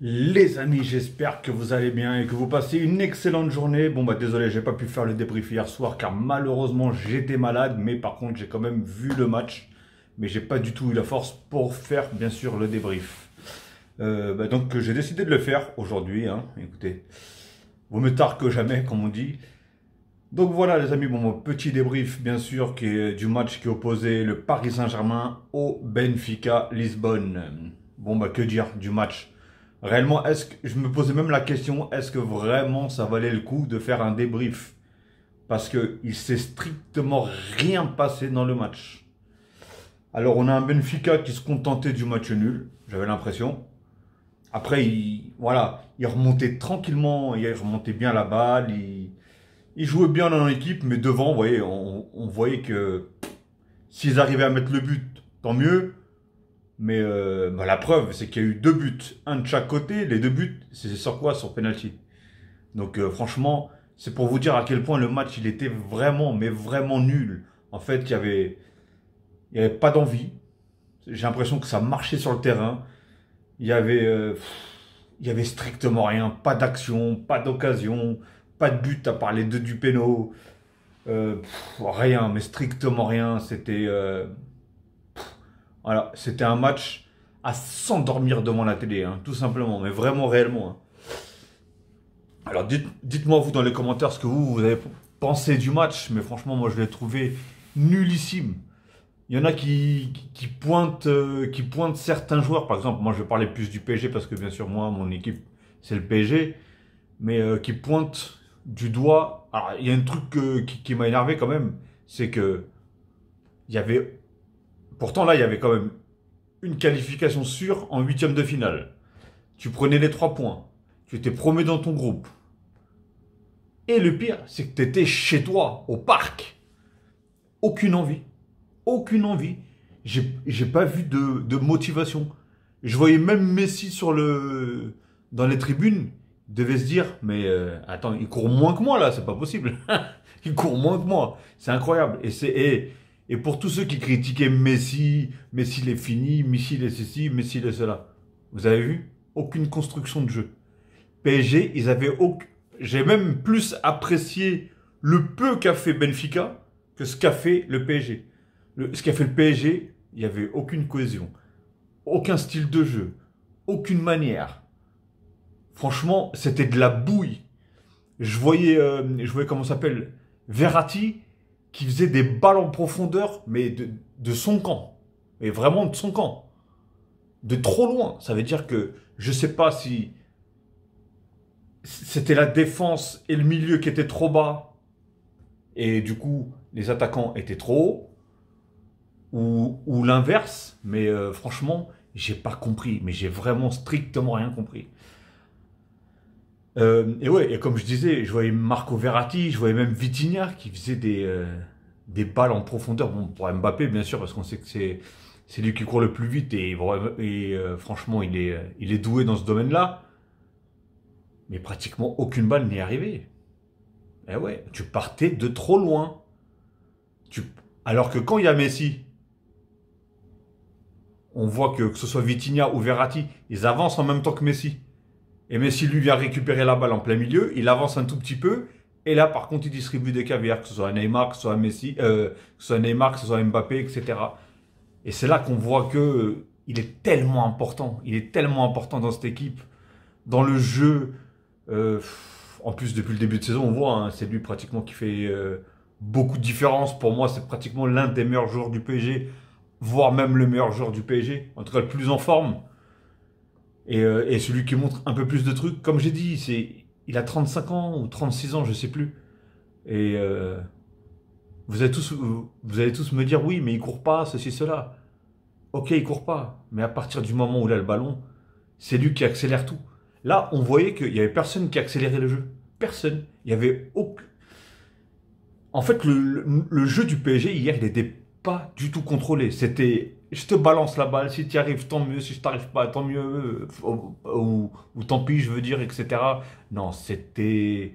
Les amis, j'espère que vous allez bien et que vous passez une excellente journée. Bon bah désolé, j'ai pas pu faire le débrief hier soir car malheureusement j'étais malade, mais par contre j'ai quand même vu le match, mais j'ai pas du tout eu la force pour faire bien sûr le débrief. Donc j'ai décidé de le faire aujourd'hui, hein. Écoutez, vaut mieux tard que jamais comme on dit. Donc voilà les amis, bon, mon petit débrief bien sûr qui est du match qui opposait le Paris Saint-Germain au Benfica Lisbonne. Bon bah que dire du match. Réellement, est-ce que je me posais même la question, est-ce que vraiment ça valait le coup de faire un débrief? Parce que il s'est strictement rien passé dans le match. Alors on a un Benfica qui se contentait du match nul, j'avais l'impression. Après, voilà, il remontait tranquillement, il remontait bien la balle, il jouait bien dans l'équipe, mais devant, vous voyez, on voyait que s'ils arrivaient à mettre le but, tant mieux. Mais la preuve, c'est qu'il y a eu deux buts, un de chaque côté. Les deux buts, c'est sur quoi? Sur penalty. Donc franchement, c'est pour vous dire à quel point le match, il était vraiment, mais vraiment nul. En fait, il y avait pas d'envie. J'ai l'impression que ça marchait sur le terrain. Il y avait strictement rien. Pas d'action, pas d'occasion, pas de but à part les deux du péno. Rien, mais strictement rien. C'était un match à s'endormir devant la télé, hein, tout simplement, mais vraiment réellement, hein. Alors dites-moi vous dans les commentaires ce que vous avez pensé du match, mais franchement moi je l'ai trouvé nullissime. Il y en a qui pointent certains joueurs, par exemple moi je vais parler plus du PSG parce que bien sûr moi mon équipe c'est le PSG, mais qui pointent du doigt. Alors il y a un truc qui m'a énervé quand même, c'est que il y avait, pourtant là il y avait quand même une qualification sûre en huitième de finale. Tu prenais les 3 points. Tu étais promu dans ton groupe. Et le pire, c'est que tu étais chez toi, au parc. Aucune envie. Aucune envie. J'ai pas vu de motivation. Je voyais même Messi dans les tribunes. Il devait se dire, mais attends, il court moins que moi là, c'est pas possible. Il court moins que moi. C'est incroyable. Et pour tous ceux qui critiquaient Messi, Messi il est fini, Messi il est ceci, Messi il est cela. Vous avez vu? Aucune construction de jeu. PSG, ils avaient aucun... J'ai même plus apprécié le peu qu'a fait Benfica que ce qu'a fait le PSG. Ce qu'a fait le PSG, il n'y avait aucune cohésion, aucun style de jeu, aucune manière. Franchement, c'était de la bouille. Je voyais comment ça s'appelle, Verratti, qui faisait des balles en profondeur, mais de son camp. Mais vraiment de son camp. De trop loin. Ça veut dire que je sais pas si c'était la défense et le milieu qui étaient trop bas, et du coup, les attaquants étaient trop hauts, ou l'inverse, mais franchement, j'ai pas compris. Mais j'ai vraiment strictement rien compris. Et ouais, et comme je disais, je voyais Marco Verratti, je voyais même Vitinha qui faisait des balles en profondeur. Bon, pour Mbappé, bien sûr, parce qu'on sait que c'est lui qui court le plus vite et franchement, il est doué dans ce domaine-là. Mais pratiquement aucune balle n'y est arrivée. Eh ouais, tu partais de trop loin. Tu... Alors que quand il y a Messi, on voit que ce soit Vitinha ou Verratti, ils avancent en même temps que Messi. Et Messi, lui, vient récupérer la balle en plein milieu, il avance un tout petit peu, et là, par contre, il distribue des caviars, que ce soit Neymar, que ce soit Messi, que ce soit Neymar, que ce soit Mbappé, etc. Et c'est là qu'on voit que il est tellement important. Il est tellement important dans cette équipe, dans le jeu. En plus, depuis le début de saison, on voit, hein, c'est lui pratiquement qui fait beaucoup de différence. Pour moi, c'est pratiquement l'un des meilleurs joueurs du PSG, voire même le meilleur joueur du PSG, en tout cas le plus en forme. Et celui qui montre un peu plus de trucs, comme j'ai dit, il a 35 ans ou 36 ans, je sais plus. Et vous allez tous me dire, oui, mais il court pas, ceci, cela. Ok, il court pas, mais à partir du moment où il a le ballon, c'est lui qui accélère tout. Là, on voyait qu'il y avait personne qui accélérait le jeu. Personne. Il y avait aucun... En fait, le jeu du PSG hier, il n'était pas du tout contrôlé. C'était, je te balance la balle, si tu y arrives, tant mieux. Si je t'arrive pas, tant mieux. Ou tant pis, je veux dire, etc. Non, c'était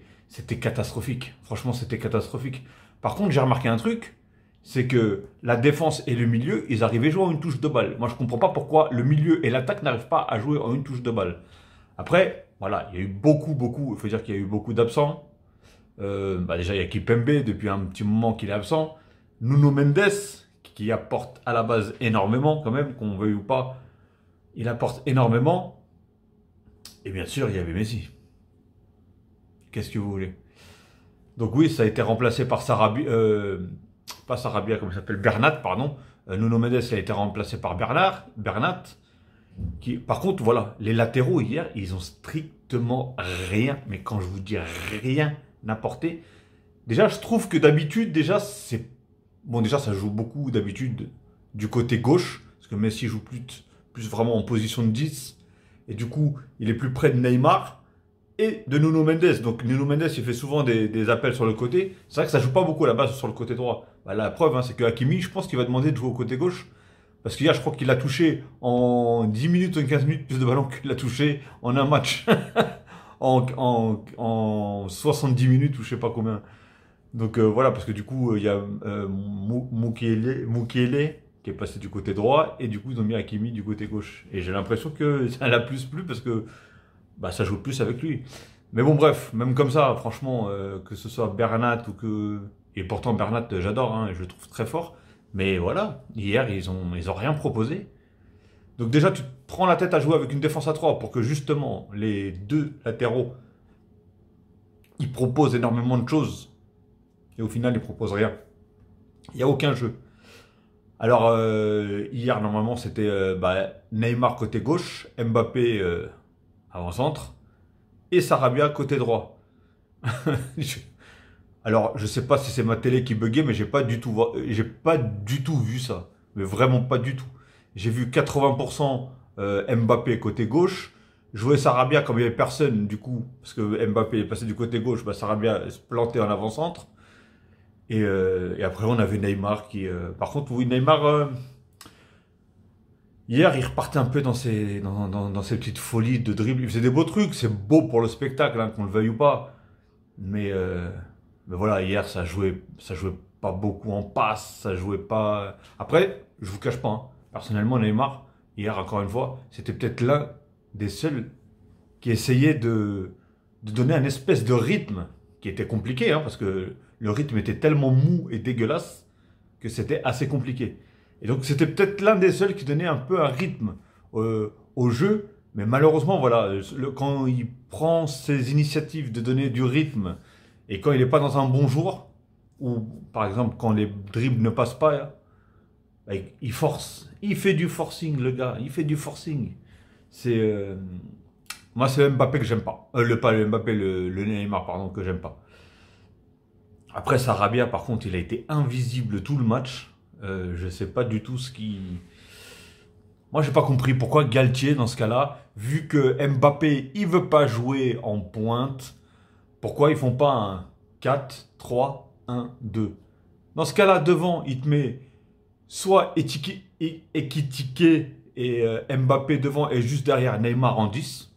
catastrophique. Franchement, c'était catastrophique. Par contre, j'ai remarqué un truc, c'est que la défense et le milieu, ils arrivaient à jouer en une touche de balle. Moi, je comprends pas pourquoi le milieu et l'attaque n'arrivent pas à jouer en une touche de balle. Après, voilà, il y a eu il faut dire qu'il y a eu beaucoup d'absents. Déjà, il y a Kipembe, depuis un petit moment qu'il est absent. Nuno Mendes, qui apporte à la base énormément, quand même, qu'on veuille ou pas, il apporte énormément. Et bien sûr, il y avait Messi. Qu'est-ce que vous voulez? Donc oui, ça a été remplacé par Sarabia, pas Sarabia, comme il s'appelle, Bernat, pardon. Nuno Mendes a été remplacé par Bernat. Par contre, voilà, les latéraux hier, ils ont strictement rien, mais quand je vous dis rien apporté, déjà, je trouve que d'habitude, déjà, c'est... Bon, déjà, ça joue beaucoup d'habitude du côté gauche, parce que Messi joue plus vraiment en position de 10, et du coup, il est plus près de Neymar et de Nuno Mendes. Donc, Nuno Mendes, il fait souvent des appels sur le côté. C'est vrai que ça joue pas beaucoup à la base sur le côté droit. Bah, la preuve, hein, c'est que Hakimi, je pense qu'il va demander de jouer au côté gauche. Parce qu'hier, je crois qu'il a touché en 10 minutes ou 15 minutes plus de ballons qu'il a touché en un match. en 70 minutes ou je sais pas combien. Donc voilà, parce que du coup, il y a Mukiele qui est passé du côté droit et du coup, ils ont mis Hakimi du côté gauche. Et j'ai l'impression que ça l'a plus plu parce que bah, ça joue plus avec lui. Mais bon, bref, même comme ça, franchement, que ce soit Bernat ou que. Et pourtant, Bernat, j'adore, hein, je le trouve très fort. Mais voilà, hier, ils ont rien proposé. Donc déjà, tu te prends la tête à jouer avec une défense à 3 pour que justement les deux latéraux, ils proposent énormément de choses. Et au final, ils proposent rien. Il n'y a aucun jeu. Alors, hier, normalement, c'était Neymar côté gauche, Mbappé avant-centre, et Sarabia côté droit. Alors, je sais pas si c'est ma télé qui buguait, mais j'ai pas du tout vu ça. Mais vraiment pas du tout. J'ai vu 80% Mbappé côté gauche. Jouer Sarabia comme il n'y avait personne, du coup, parce que Mbappé est passé du côté gauche, bah Sarabia se plantait en avant-centre. Et après, on avait Neymar qui. Par contre, oui, Neymar, hier, il repartait un peu dans ses petites folies de dribble. Il faisait des beaux trucs, c'est beau pour le spectacle, hein, qu'on le veuille ou pas. Mais, euh, mais voilà, hier, ça jouait pas beaucoup en passe, ça jouait pas. Après, je vous cache pas, hein, personnellement, Neymar, hier, encore une fois, c'était peut-être l'un des seuls qui essayait de donner un espèce de rythme qui était compliqué, hein, parce que le rythme était tellement mou et dégueulasse que c'était assez compliqué. Et donc, c'était peut-être l'un des seuls qui donnait un peu un rythme au jeu, mais malheureusement, voilà, quand il prend ses initiatives de donner du rythme et quand il n'est pas dans un bon jour, ou par exemple quand les dribbles ne passent pas, bah, il force. Il fait du forcing, le gars. Il fait du forcing. C'est moi, c'est le Mbappé que j'aime pas. Pas le Mbappé, le Neymar, pardon, que j'aime pas. Après, Sarabia, par contre, il a été invisible tout le match. Je sais pas du tout ce qui. Moi, j'ai pas compris pourquoi Galtier, dans ce cas-là, vu que Mbappé, il veut pas jouer en pointe, pourquoi ils font pas un 4-3-1-2. Dans ce cas-là, devant, il te met soit Ekitike et Mbappé devant et juste derrière Neymar en 10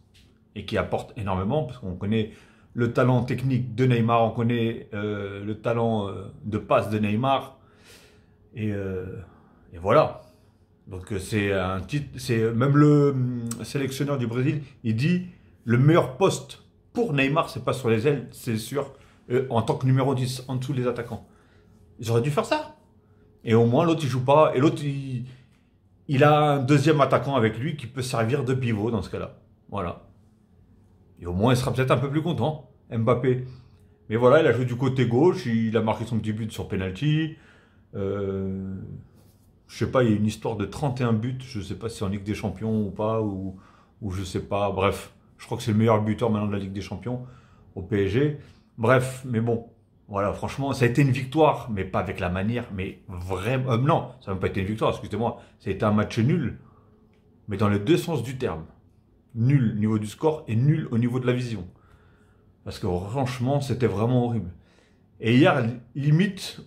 et qui apporte énormément parce qu'on connaît le talent technique de Neymar, on connaît le talent de passe de Neymar et voilà. Donc c'est un titre, c'est même le sélectionneur du Brésil, il dit le meilleur poste pour Neymar, c'est pas sur les ailes, c'est sûr en tant que numéro 10 en dessous des attaquants. Ils auraient dû faire ça. Et au moins l'autre il joue pas et l'autre il a un deuxième attaquant avec lui qui peut servir de pivot dans ce cas-là. Voilà. Et au moins il sera peut-être un peu plus content, Mbappé. Mais voilà, il a joué du côté gauche, il a marqué son petit but sur penalty. Je sais pas, il y a une histoire de 31 buts, je sais pas si c'est en Ligue des Champions ou pas, ou je sais pas, bref, je crois que c'est le meilleur buteur maintenant de la Ligue des Champions au PSG. Bref, mais bon, voilà, franchement, ça a été une victoire, mais pas avec la manière, mais vraiment, non, ça n'a même pas été une victoire, excusez-moi, ça a été un match nul, mais dans les deux sens du terme. Nul au niveau du score et nul au niveau de la vision. Parce que franchement, c'était vraiment horrible. Et hier, limite,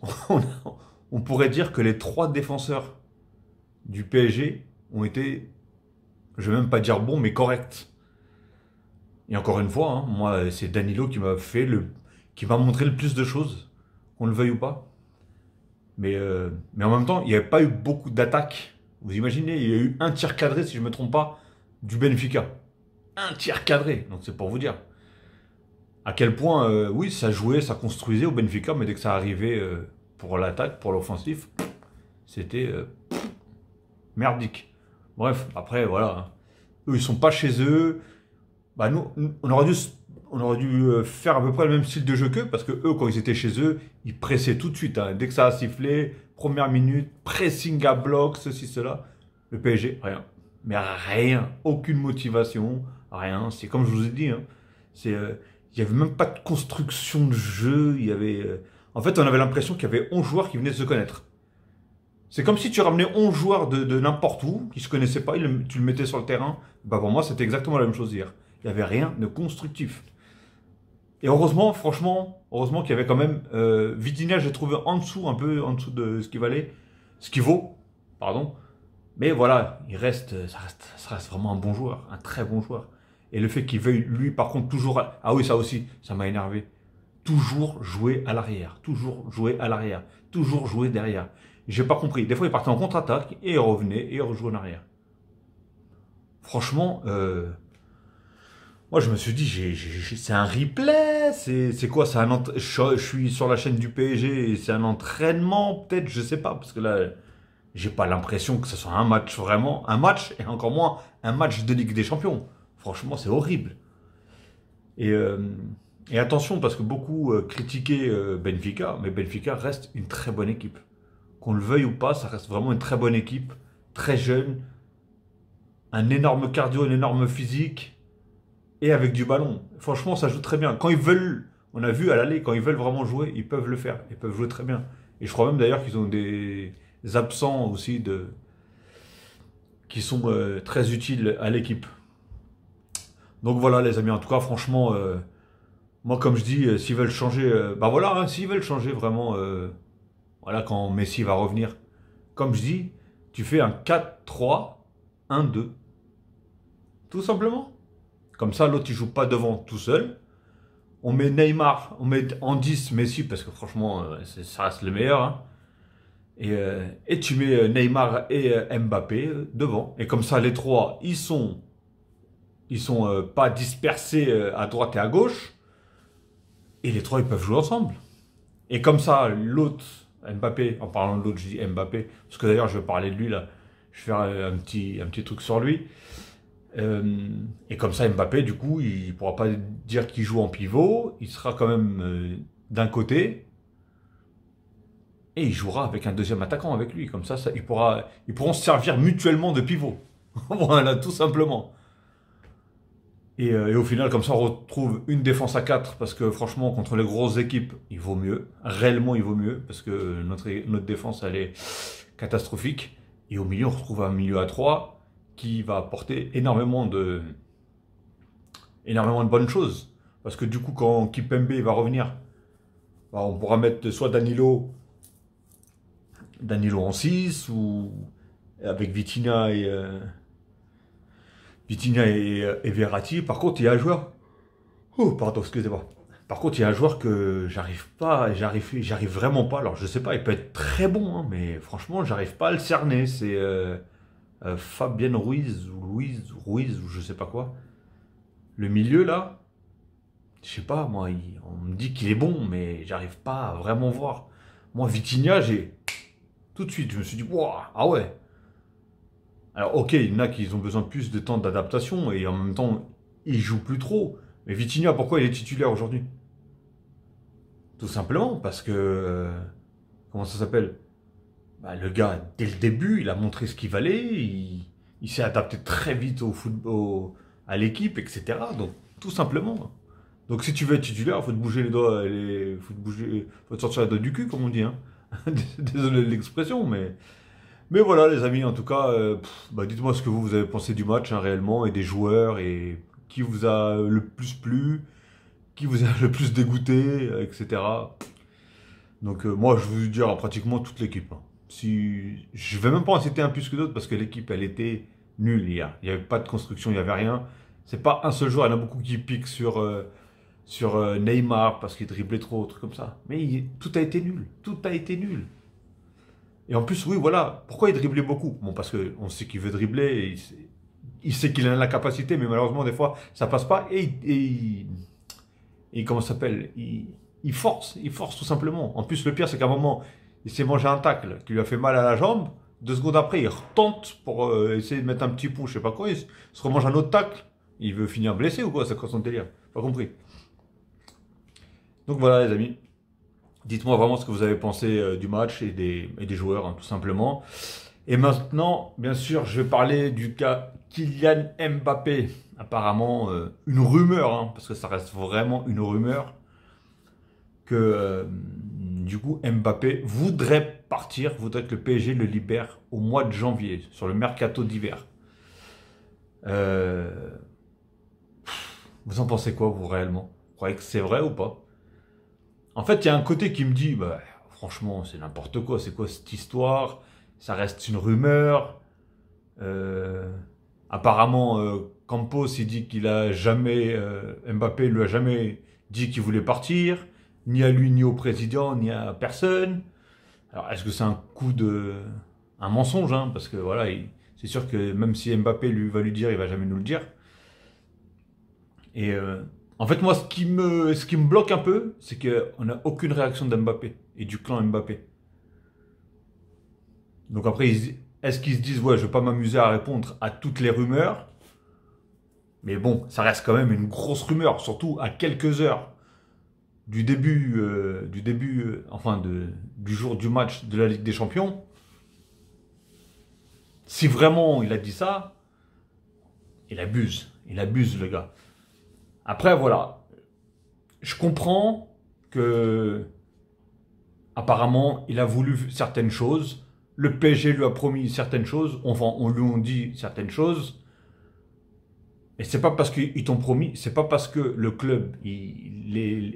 on pourrait dire que les trois défenseurs du PSG ont été, je ne vais même pas dire bons, mais corrects. Et encore une fois, hein, moi, c'est Danilo qui m'a montré le plus de choses, qu'on le veuille ou pas. Mais en même temps, il n'y avait pas eu beaucoup d'attaques. Vous imaginez, il y a eu un tir cadré, si je ne me trompe pas, du Benfica. un tir cadré. Donc c'est pour vous dire à quel point, oui, ça jouait, ça construisait au Benfica, mais dès que ça arrivait pour l'attaque, pour l'offensif, c'était merdique. Bref, après, voilà. Hein. Eux, ils sont pas chez eux. Bah, nous, on aurait dû faire à peu près le même style de jeu qu'eux, parce que eux, quand ils étaient chez eux, ils pressaient tout de suite. Hein. Dès que ça a sifflé, première minute, pressing à bloc, ceci, cela. Le PSG, rien. Mais rien. Aucune motivation, rien. C'est comme je vous ai dit, hein. C'est, il n'y avait même pas de construction de jeu. Il y avait, en fait, on avait l'impression qu'il y avait 11 joueurs qui venaient de se connaître. C'est comme si tu ramenais 11 joueurs de n'importe où, qui ne se connaissaient pas, tu le mettais sur le terrain. Bah pour moi, c'était exactement la même chose hier. Il n'y avait rien de constructif. Et heureusement, franchement, heureusement qu'il y avait quand même... Vitinha, j'ai trouvé en dessous, un peu en dessous de ce qu'il valait. Ce qu'il vaut, pardon. Mais voilà, ça reste vraiment un bon joueur, un très bon joueur. Et le fait qu'il veuille, lui, par contre, toujours... Ah oui, ça aussi, ça m'a énervé. Toujours jouer à l'arrière, toujours jouer à l'arrière, toujours jouer derrière. J'ai pas compris. Des fois, il partait en contre-attaque et il revenait et il rejouait en arrière. Franchement, moi, je me suis dit, c'est un replay. C'est quoi? Je suis sur la chaîne du PSG et c'est un entraînement, peut-être, je sais pas. Parce que là, j'ai pas l'impression que ce soit un match vraiment. Un match et encore moins un match de Ligue des Champions. Franchement, c'est horrible. Et, euh, et attention, parce que beaucoup critiquaient Benfica, mais Benfica reste une très bonne équipe. Qu'on le veuille ou pas, ça reste vraiment une très bonne équipe, très jeune, un énorme cardio, un énorme physique, et avec du ballon. Franchement, ça joue très bien. Quand ils veulent, on a vu à l'aller, quand ils veulent vraiment jouer, ils peuvent le faire, ils peuvent jouer très bien. Et je crois même d'ailleurs qu'ils ont des absents aussi qui sont très utiles à l'équipe. Donc voilà les amis, en tout cas franchement, moi comme je dis, s'ils veulent changer, bah voilà, hein, s'ils veulent changer vraiment, voilà quand Messi va revenir, comme je dis, tu fais un 4-3-1-2, tout simplement. Comme ça l'autre il joue pas devant tout seul. On met Neymar, on met en 10 Messi parce que franchement ça reste le meilleur. Hein. Et tu mets Neymar et Mbappé devant. Et comme ça les trois ils sont pas dispersés à droite et à gauche. Et les trois, ils peuvent jouer ensemble. Et comme ça, l'autre, Mbappé, en parlant de l'autre, je dis Mbappé, parce que d'ailleurs, je vais parler de lui là. Je vais faire un petit truc sur lui. Et comme ça, Mbappé, du coup, il ne pourra pas dire qu'il joue en pivot. Il sera quand même d'un côté. Et il jouera avec un deuxième attaquant avec lui. Comme ça, ils pourront se servir mutuellement de pivot. Voilà, tout simplement. Et au final, comme ça, on retrouve une défense à 4 parce que franchement, contre les grosses équipes, il vaut mieux. Réellement, il vaut mieux parce que notre défense, elle est catastrophique. Et au milieu, on retrouve un milieu à 3 qui va apporter énormément de bonnes choses. Parce que du coup, quand Kipembe va revenir, bah, on pourra mettre soit Danilo en 6 ou avec Vitinha et Verratti. Par contre, il y a un joueur. Oh, pardon, excusez-moi. Par contre, il y a un joueur que j'arrive vraiment pas. Alors, je sais pas, il peut être très bon, hein, mais franchement, j'arrive pas à le cerner. C'est Fabien Ruiz ou je sais pas quoi. Le milieu là, je sais pas, moi, on me dit qu'il est bon, mais j'arrive pas à vraiment voir. Moi, Vitinha, tout de suite, je me suis dit, waouh, ah ouais. Alors, ok, il y en a qui ont besoin de plus de temps d'adaptation et en même temps, ils jouent plus trop. Mais Vitinha, pourquoi il est titulaire aujourd'hui? Tout simplement parce que. Comment ça s'appelle? Bah, le gars, dès le début, il a montré ce qu'il valait. Il s'est adapté très vite au football, à l'équipe, etc. Donc, tout simplement. Donc, si tu veux être titulaire, il faut te bouger les doigts, faut te sortir les doigts du cul, comme on dit. Hein. Désolé de l'expression, mais voilà, les amis, en tout cas, bah, dites-moi ce que vous avez pensé du match hein, réellement et des joueurs et qui vous a le plus plu, qui vous a le plus dégoûté, etc. Donc moi, je veux dire pratiquement toute l'équipe. Hein. Si je vais même pas en citer un plus que d'autres parce que l'équipe, elle était nulle hier. Il n'y avait pas de construction, il n'y avait rien. C'est pas un seul joueur. Il y en a beaucoup qui piquent sur Neymar parce qu'il driblait trop, trucs comme ça. Mais tout a été nul. Tout a été nul. Et en plus, oui, voilà. Pourquoi il driblait beaucoup? Bon, parce qu'on sait qu'il veut dribbler. il sait qu'il a la capacité, mais malheureusement, des fois, ça passe pas. Et comment ça s'appelle? Il force tout simplement. En plus, le pire, c'est qu'à un moment, il s'est mangé un tacle qui lui a fait mal à la jambe. 2 secondes après, il retente pour essayer de mettre un petit pont, je sais pas quoi. Il se remange un autre tacle. Il veut finir blessé ou quoi? C'est quoi son délire? Pas compris. Donc voilà, les amis. Dites-moi vraiment ce que vous avez pensé du match et des joueurs, hein, tout simplement. Et maintenant, bien sûr, je vais parler du cas Kylian Mbappé. Apparemment, une rumeur, hein, parce que ça reste vraiment une rumeur, que du coup Mbappé voudrait partir, voudrait que le PSG le libère au mois de janvier, sur le mercato d'hiver. Vous en pensez quoi, vous, réellement? Vous croyez que c'est vrai ou pas? En fait, il y a un côté qui me dit, bah, franchement, c'est n'importe quoi, c'est quoi cette histoire? Ça reste une rumeur. Apparemment, Campos, il dit qu'il a jamais, Mbappé lui a jamais dit qu'il voulait partir, ni à lui, ni au président, ni à personne. Alors, est-ce que c'est un mensonge, hein, parce que voilà, c'est sûr que même si Mbappé lui va lui dire, il va jamais nous le dire. Et en fait, moi, ce qui me bloque un peu, c'est qu'on n'a aucune réaction d'Mbappé et du clan Mbappé. Donc après, est-ce qu'ils se disent, ouais, je vais pas m'amuser à répondre à toutes les rumeurs, mais bon, ça reste quand même une grosse rumeur, surtout à quelques heures du début, du jour du match de la Ligue des Champions. Si vraiment il a dit ça, il abuse le gars. Après, voilà, je comprends que apparemment il a voulu certaines choses. Le PSG lui a promis certaines choses, enfin on lui a dit certaines choses, et c'est pas parce qu'ils t'ont promis, c'est pas parce que le club,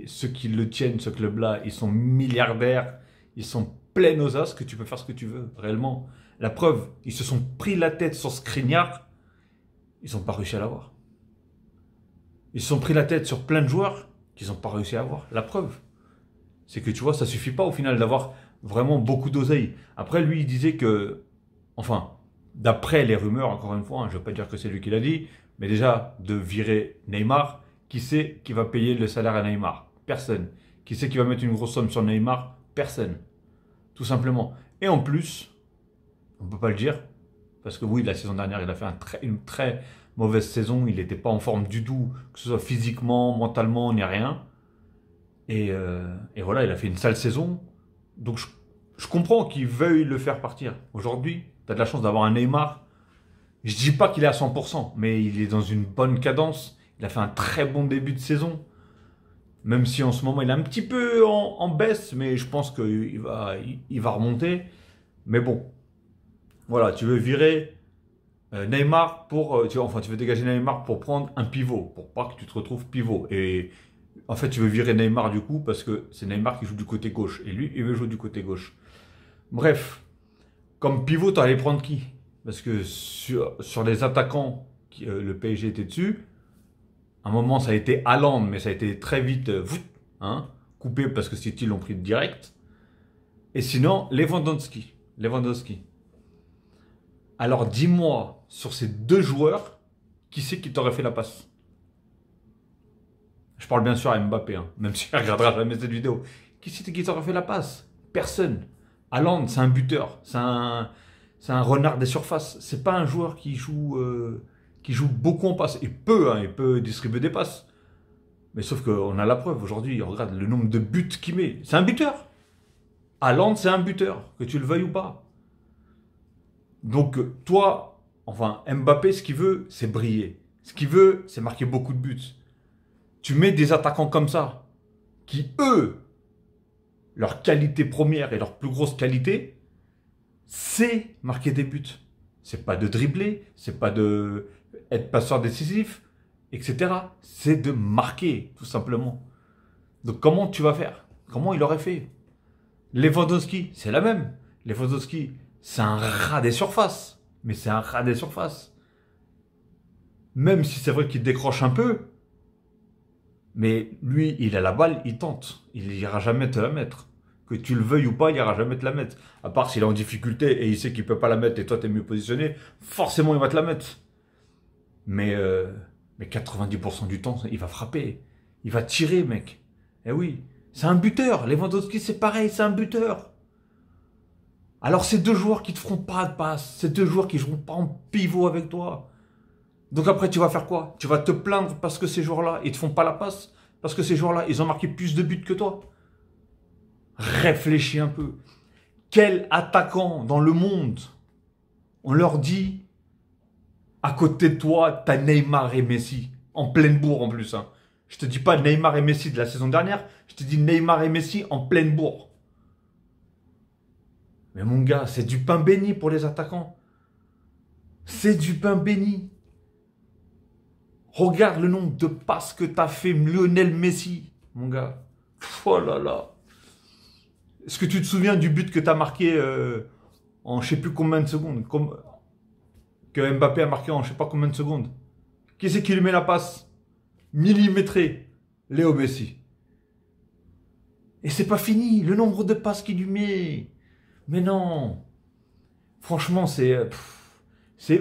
ceux qui le tiennent, ce club-là, ils sont milliardaires, ils sont pleins aux as que tu peux faire ce que tu veux, réellement. La preuve, ils se sont pris la tête sur Skriniar, ils n'ont pas réussi à l'avoir. Ils se sont pris la tête sur plein de joueurs qu'ils n'ont pas réussi à avoir. La preuve, c'est que tu vois, ça suffit pas au final d'avoir vraiment beaucoup d'oseille. Après, lui, il disait que, enfin, d'après les rumeurs, encore une fois, hein, je ne veux pas dire que c'est lui qui l'a dit, mais déjà, de virer Neymar, qui sait qui va payer le salaire à Neymar? Personne. Qui sait qui va mettre une grosse somme sur Neymar? Personne. Tout simplement. Et en plus, on ne peut pas le dire, parce que oui, la saison dernière, il a fait une très mauvaise saison, il n'était pas en forme du tout, que ce soit physiquement, mentalement, ni rien. Et voilà, il a fait une sale saison. Donc je comprends qu'il veuille le faire partir. Aujourd'hui, tu as de la chance d'avoir un Neymar. Je dis pas qu'il est à 100%, mais il est dans une bonne cadence. Il a fait un très bon début de saison. Même si en ce moment, il est un petit peu en baisse, mais je pense qu'il va remonter. Mais bon, voilà, tu veux virer Neymar tu veux dégager Neymar pour prendre un pivot, pour pas que tu te retrouves pivot. Et en fait, tu veux virer Neymar du coup parce que c'est Neymar qui joue du côté gauche. Et lui, il veut jouer du côté gauche. Bref, comme pivot, tu allais prendre qui? Parce que sur les attaquants, le PSG était dessus. À un moment, ça a été Haaland, mais ça a été très vite coupé parce que City l'ont pris direct. Et sinon, Lewandowski. Alors dis-moi, sur ces 2 joueurs, qui c'est qui t'aurait fait la passe? Je parle bien sûr à Mbappé, hein, même si il ne regardera jamais cette vidéo. Qui c'est qui t'aurait fait la passe? Personne. Haaland, c'est un buteur. C'est un renard des surfaces. C'est pas un joueur qui joue beaucoup en passe. Il peut distribuer des passes. Mais sauf qu'on a la preuve aujourd'hui. Regarde le nombre de buts qu'il met. C'est un buteur. Haaland, c'est un buteur, que tu le veuilles ou pas. Donc toi, enfin Mbappé, ce qu'il veut, c'est briller. Ce qu'il veut, c'est marquer beaucoup de buts. Tu mets des attaquants comme ça, qui eux, leur qualité première et leur plus grosse qualité, c'est marquer des buts. C'est pas de dribbler, c'est pas de être passeur décisif, etc. C'est de marquer, tout simplement. Donc comment tu vas faire? Comment il aurait fait? Lewandowski, c'est la même. Lewandowski, c'est un rat des surfaces. Mais c'est un rat des surfaces. Même si c'est vrai qu'il décroche un peu, mais lui, il a la balle, il tente. Il n'ira jamais te la mettre. Que tu le veuilles ou pas, il n'ira jamais te la mettre. À part s'il est en difficulté et il sait qu'il ne peut pas la mettre et toi, tu es mieux positionné, forcément, il va te la mettre. Mais, euh, mais 90% du temps, il va frapper. Il va tirer, mec. Eh oui, c'est un buteur. Lewandowski, c'est pareil, c'est un buteur. Alors, c'est deux joueurs qui te feront pas de passe. C'est deux joueurs qui joueront pas en pivot avec toi. Donc après, tu vas faire quoi? Tu vas te plaindre parce que ces joueurs-là, ils te font pas la passe. Parce que ces joueurs-là, ils ont marqué plus de buts que toi. Réfléchis un peu. Quel attaquant dans le monde, on leur dit, à côté de toi, t'as Neymar et Messi. En pleine bourre en plus. Hein. Je te dis pas Neymar et Messi de la saison dernière. Je te dis Neymar et Messi en pleine bourre. Mais mon gars, c'est du pain béni pour les attaquants. C'est du pain béni. Regarde le nombre de passes que t'as fait Lionel Messi, mon gars. Oh là là. Est-ce que tu te souviens du but que t'as marqué en je sais plus combien de secondes que Mbappé a marqué en je sais pas combien de secondes? Qui c'est qui lui met la passe millimétrée? Léo Messi. Et c'est pas fini, le nombre de passes qu'il lui met. Mais non. Franchement, c'est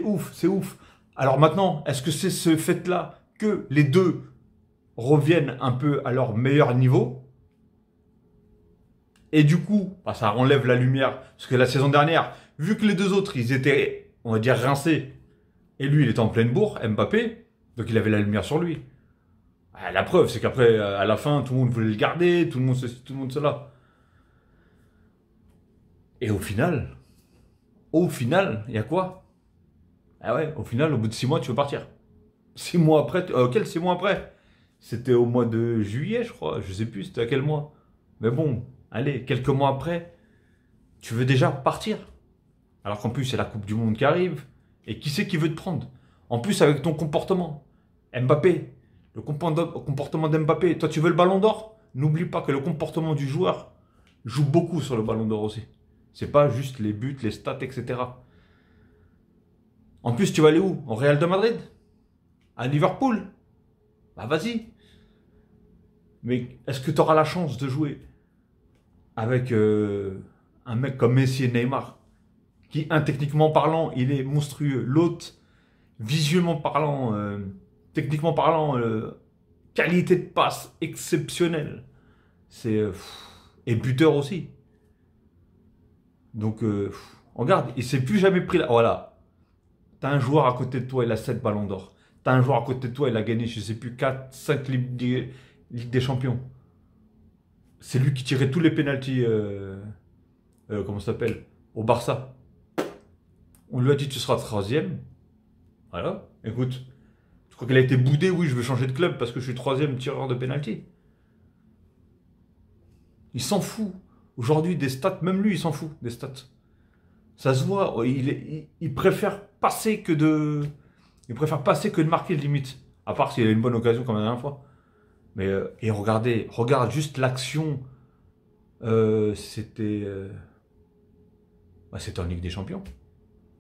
ouf, c'est ouf. Alors maintenant, est-ce que c'est ce fait-là que les deux reviennent un peu à leur meilleur niveau? Et du coup, bah, ça enlève la lumière. Parce que la saison dernière, vu que les deux autres, ils étaient, on va dire, rincés, et lui, il était en pleine bourre, Mbappé, donc il avait la lumière sur lui. Ah, la preuve, c'est qu'après, à la fin, tout le monde voulait le garder, tout le monde ceci, tout le monde cela. Et au final, il y a quoi? Ah ouais, au final, au bout de 6 mois, tu veux partir. 6 mois après, quel 6 mois après? C'était au mois de juillet, je crois. Je sais plus, c'était à quel mois. Mais bon, allez, quelques mois après, tu veux déjà partir. Alors qu'en plus, c'est la Coupe du Monde qui arrive. Et qui c'est qui veut te prendre? En plus, avec ton comportement. Mbappé, le comportement d'Mbappé. Toi, tu veux le ballon d'or? N'oublie pas que le comportement du joueur joue beaucoup sur le ballon d'or aussi. C'est pas juste les buts, les stats, etc. En plus, tu vas aller où? Au Real de Madrid? À Liverpool? Bah vas-y. Mais est-ce que tu auras la chance de jouer avec un mec comme Messi et Neymar, qui, techniquement parlant, il est monstrueux. L'autre, visuellement parlant, techniquement parlant, qualité de passe exceptionnelle. Et buteur aussi. Donc, regarde, il s'est plus jamais pris là. Voilà. T'as un joueur à côté de toi, il a 7 ballons d'or. T'as un joueur à côté de toi, il a gagné, je sais plus, 4, 5 Ligue des Champions. C'est lui qui tirait tous les pénaltys, comment ça s'appelle, au Barça. On lui a dit, tu seras troisième. Voilà. Écoute, tu crois qu'il a été boudé? Oui, je veux changer de club parce que je suis troisième tireur de pénalty. Il s'en fout. Aujourd'hui, des stats, même lui, il s'en fout des stats. Ça se voit, il préfère passer que de... Il préfère passer que de marquer limite. À part s'il a une bonne occasion comme la dernière fois. Mais, et regardez, regarde juste l'action. C'était en Ligue des Champions.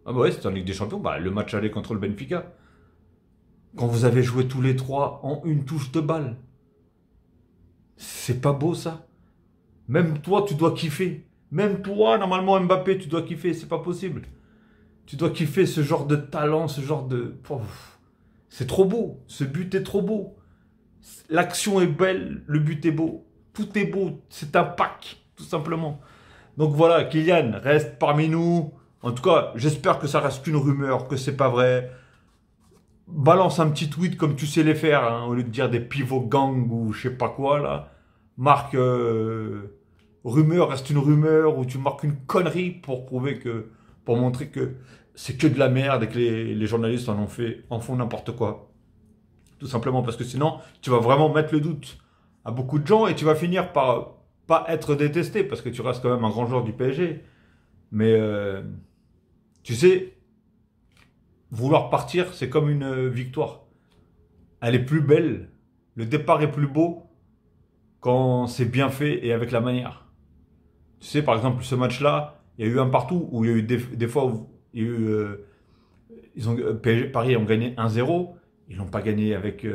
Ah bah ouais, c'était en Ligue des Champions. Bah, le match aller contre le Benfica. Quand vous avez joué tous les trois en une touche de balle. C'est pas beau ça? Même toi, tu dois kiffer. Même toi, normalement, Mbappé, tu dois kiffer. C'est pas possible. Tu dois kiffer ce genre de talent, ce genre de... C'est trop beau. Ce but est trop beau. L'action est belle, le but est beau. Tout est beau. C'est un pack, tout simplement. Donc voilà, Kylian reste parmi nous. En tout cas, j'espère que ça reste qu'une rumeur, que c'est pas vrai. Balance un petit tweet comme tu sais les faire, hein, au lieu de dire des pivots gang ou je sais pas quoi, là. Marque rumeur reste une rumeur, ou tu marques une connerie pour prouver que... Pour montrer que c'est que de la merde et que les journalistes en font n'importe quoi. Tout simplement parce que sinon, tu vas vraiment mettre le doute à beaucoup de gens et tu vas finir par pas être détesté parce que tu restes quand même un grand joueur du PSG. Mais tu sais, vouloir partir, c'est comme une victoire. Elle est plus belle, le départ est plus beau quand c'est bien fait et avec la manière. Tu sais, par exemple, ce match-là, il y a eu un partout où il y a eu des fois où il y a eu, PSG, Paris ont gagné 1-0. Ils n'ont pas gagné avec,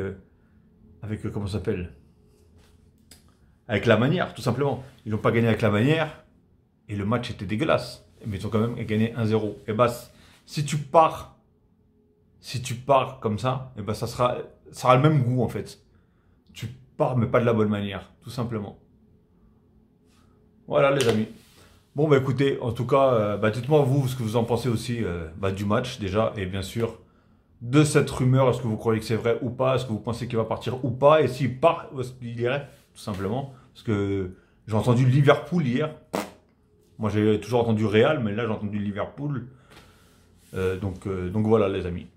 comment ça s'appelle? Avec la manière, tout simplement. Ils n'ont pas gagné avec la manière et le match était dégueulasse. Mais ils ont quand même gagné 1-0. Et bah, si tu pars si tu pars comme ça, et ben ça aura le même goût en fait. Tu pars mais pas de la bonne manière, tout simplement. Voilà les amis. Bon bah écoutez, en tout cas, bah, dites-moi vous ce que vous en pensez aussi bah, du match déjà, et bien sûr de cette rumeur, est-ce que vous croyez que c'est vrai ou pas, est-ce que vous pensez qu'il va partir ou pas, et s'il part, où est-ce qu'il irait, tout simplement. Parce que j'ai entendu Liverpool hier, moi j'ai toujours entendu Real, mais là j'ai entendu Liverpool. Donc voilà les amis.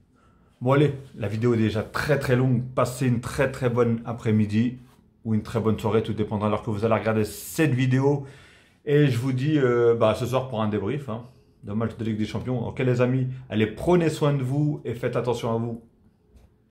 Bon allez, la vidéo est déjà très très longue. Passez une très très bonne après-midi ou une très bonne soirée, tout dépendra de l'heure que vous allez regarder cette vidéo. Et je vous dis bah, ce soir pour un débrief de match de Ligue des Champions. Ok les amis, allez prenez soin de vous et faites attention à vous.